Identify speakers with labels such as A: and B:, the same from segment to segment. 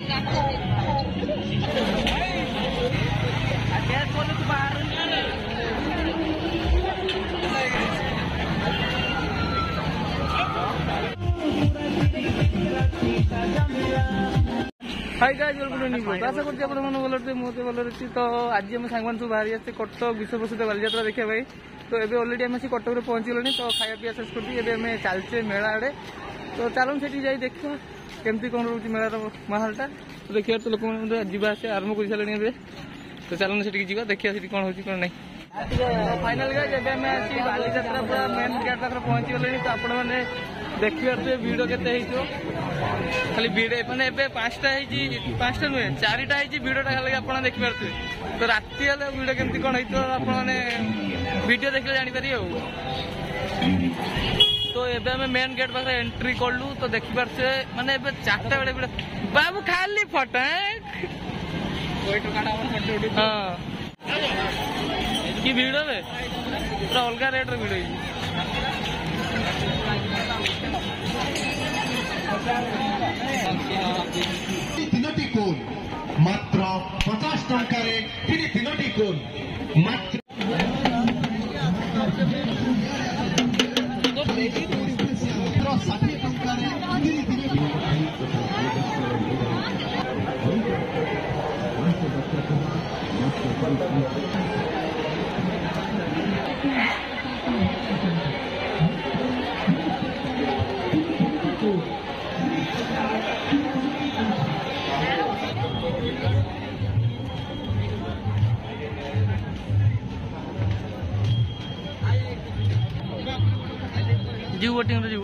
A: Hi guys welcome to new blog. आशा करछि आपण मन भलो थे मोते भलो रछि। तो आज हम सांगमान सब बाहरी आछे कटक विश्व प्रसिद्ध बालीयात्रा देखिया भाई। तो एबे ऑलरेडी हम कटक रे पहुंची गलनी। तो खाया पिया शेष करती एबे हम चलचे मेला आड़े। तो चलन सेठी जाई देखिया केमती कोन रहउछि मेलार माहौलटा। तो देखिया तो लोक मन जीवा आसे आरंभ कर सालनी एबे। तो चलन सेठी जीवा देखिया सेठी कोन होछि कोन नै। फाइनल गाइस एबे हम आसी बालीयात्रा पूरा मेन गेट पाखर पहुंची गलनी। तो आपण माने देखिया तो वीडियो केते हेइतो खाली भिड़ मैंने ए 5टा पाँचटा नुहे 4टा भिडटा खाली आप देखी पारे। तो राति हेल्ले भिड केमती कौन है आपने वीडियो देखिए जापर। तो एबे हमें मेन गेट पाखे एंट्री कलु। तो देखी पारे माने 4टा बेले भिड़ बाबू खाली फटा हाँ कि भिड़ हे पूरा अलग रेट्रे भिड़
B: तीनोटी कोन मात्र 50 टंकार तीनोटी कोन मात्र 60 टंकार
A: जीव बोटिंग जीव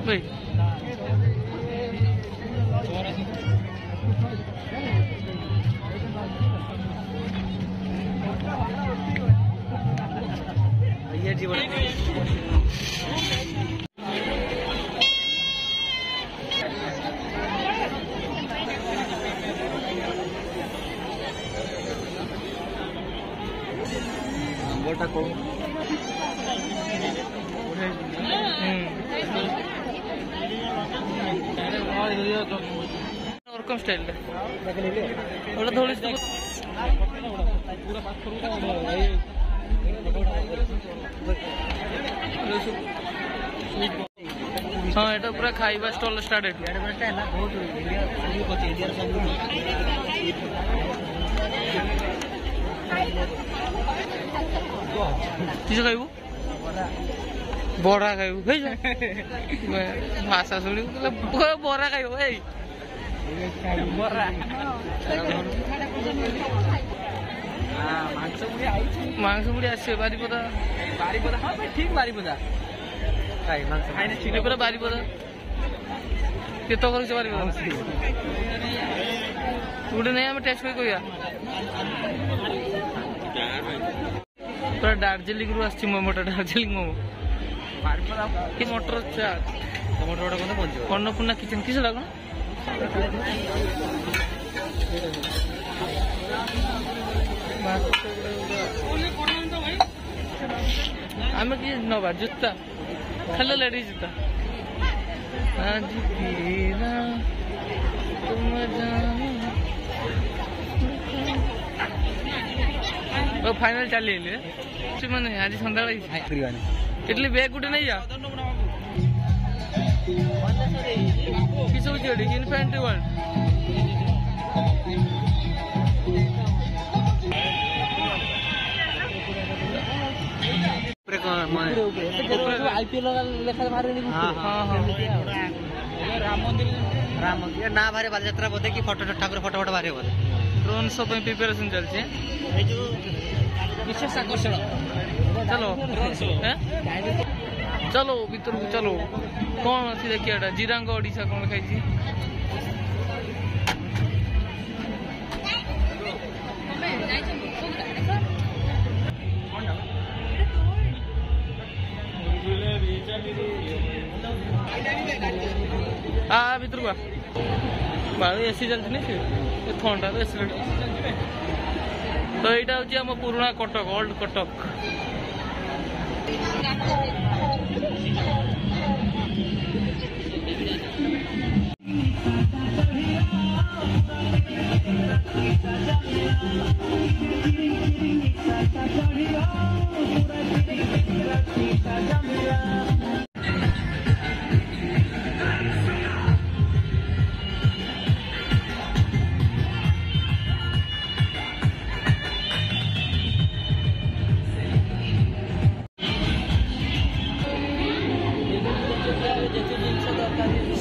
A: भाई ये जीव गोटा को ओरकम स्टाइल ओटा थोड़ी हाँ एटा पूरा खाइबा स्टॉल स्टार्ट है किस खाइबू बड़ा खाइबू भाषा शुणी बरा खाइब मांस मुड़ी आसे बारीपदा बारीपदा हाँ भाई ठीक बारीपदा पूरा बारीपदा केत कर बारीपदा गोटे नहीं आम टेस्ट कर पूरा दार्जिलिंग रु आसी मोमोटा दार्जिलिंग मोमो कि मटर चाट मटर अन्नपूर्णा किचन किस कौन आम कि नवा जूता खाली लेडीज जूता फाइनल चली मैंने आज सन्दा इडली बैग गुटे नहीं जा किस इनफिनिटी वर्ल्ड
C: राम मंदिर ना बाहर बालीयात्रा बोधे कि फोटो ठाकुर फोटो फोटो बाहर बोधे
A: ड्रोन शो प्रिपेरेशन चलती विशेष आकर्षण। चलो चलो भीतर को चलो कौन अच्छी देखिए जीरांग ओडिशा कौन खाई भीतर को एसी चलती नहीं थंडा तो एसी तो यहाँ हूँ आम पुराना कटक ओल्ड कटक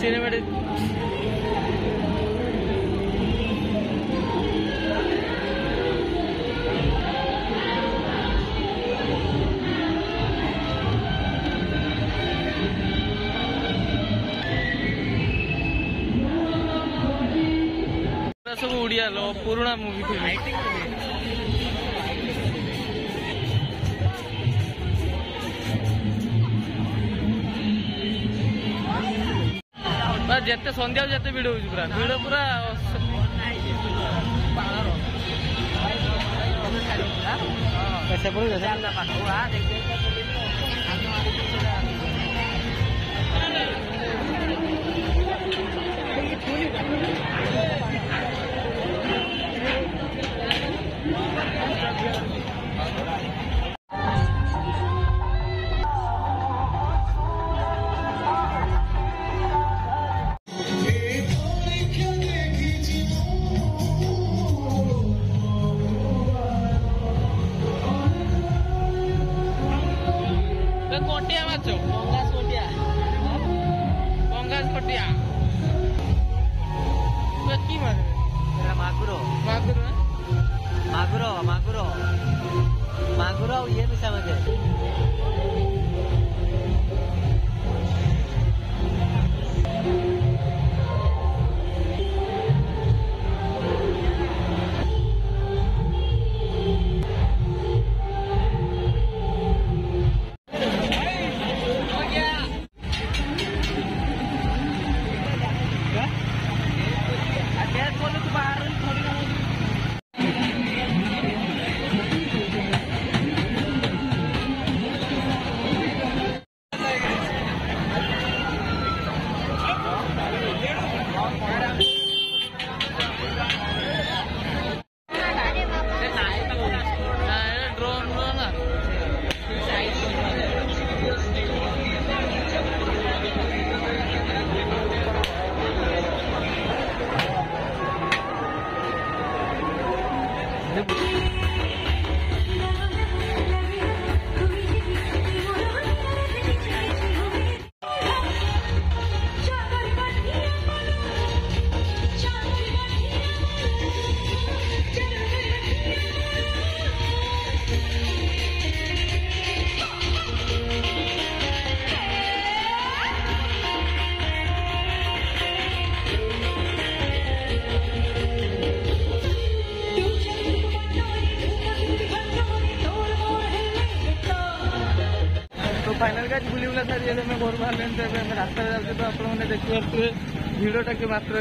A: सिनेमेटिक सब ओडिया लो पुराना मूवी फिल्म जिते सन्ध्या जिते भिड़ हो भिड़ पूरा कोटिया माचो पंगास कोटिया की मारे
C: मागुरो
A: मागुर
C: मागुरो मागुरो मागुरो ये bisa makan.
A: फाइनल गाइज बुली बुला सारी घर बाहर रास्ता जाते तो आपने देखिए भिड़टा कि मात्रा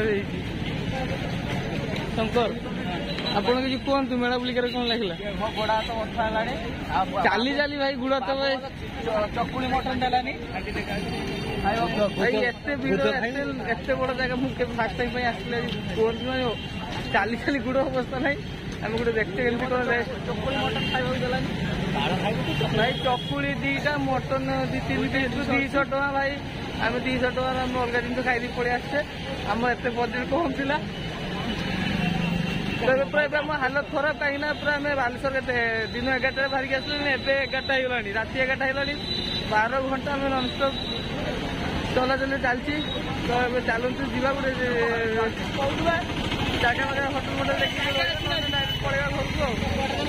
A: शंकर ଆପଣ କିଛି କୁହନ୍ତୁ ମେଳା ବୁଲିକାରେ କଣ ଲାଗିଲା?
C: ମୋ ଗୋଡ ହାତ ବଥା ହେଲାଣି
A: ଚାଲି ଚାଲି ଭାଇ ଗୁଡ ତ ଭାଇ
C: ଚକୁଳି ମଟନ ଦେଲାନି
A: ଭାଇ ଏତେ ଭିଡ଼ ଏତେ ବଡ ଜାଗା ମୁଁ କେବେ ଫାର୍ଷ୍ଟ ଟାଇମ୍ ପାଇଁ ଆସିଲେ କୁହନ୍ତୁ ଭାଇ ଚାଲି ଚାଲି ଗୁଡ ଅବସ୍ଥା ନାହିଁ ଆମେ ଗୋଟେ ଦେଖତେ କେମିତି କଣ
C: ଚକୁଳି ମଟନ ଖାଇବାକୁ ଦେଲାନି
A: ଭାଇ ଚକୁଳି ଦିଟା ମଟନ 2-3 ପିସ୍ 200 ଟଙ୍କା ଭାଇ ଆମେ 200 ଟଙ୍କାର ଆମେ ଅଲଗା ଜିନିଷ ଖାଇଦେଇ ପଳେଇ ଆସିଛେ ଆମ ଏତେ ବଜେଟ୍ କମ ଥିଲା ପୁରା ଏବେ ଆମ ହାଲତ ଖରାପ କାହିଁକିନା ପୁରା ଆମେ ବାଲେଶ୍ୱର କେତେ ଦିନ 11ଟାରେ ବାହାରିକି ଆସିଲୁଣି ଏବେ 11ଟା ହେଇଗଲାଣି ରାତି 11ଟା ହେଇଗଲାଣି 12 ଘଣ୍ଟା ଆମେ ନନଷ୍ଟପ୍ ଚଲାଚଲି ଚାଲିଛି ତ ଏବେ ଚାଲନ୍ତୁ ଯିବା ଗୋଟେ କହୁଥିବା ଜାଗା ହୋଟେଲ ଦେଖିକି ପଳେଇବା ଘରକୁ ଆଉ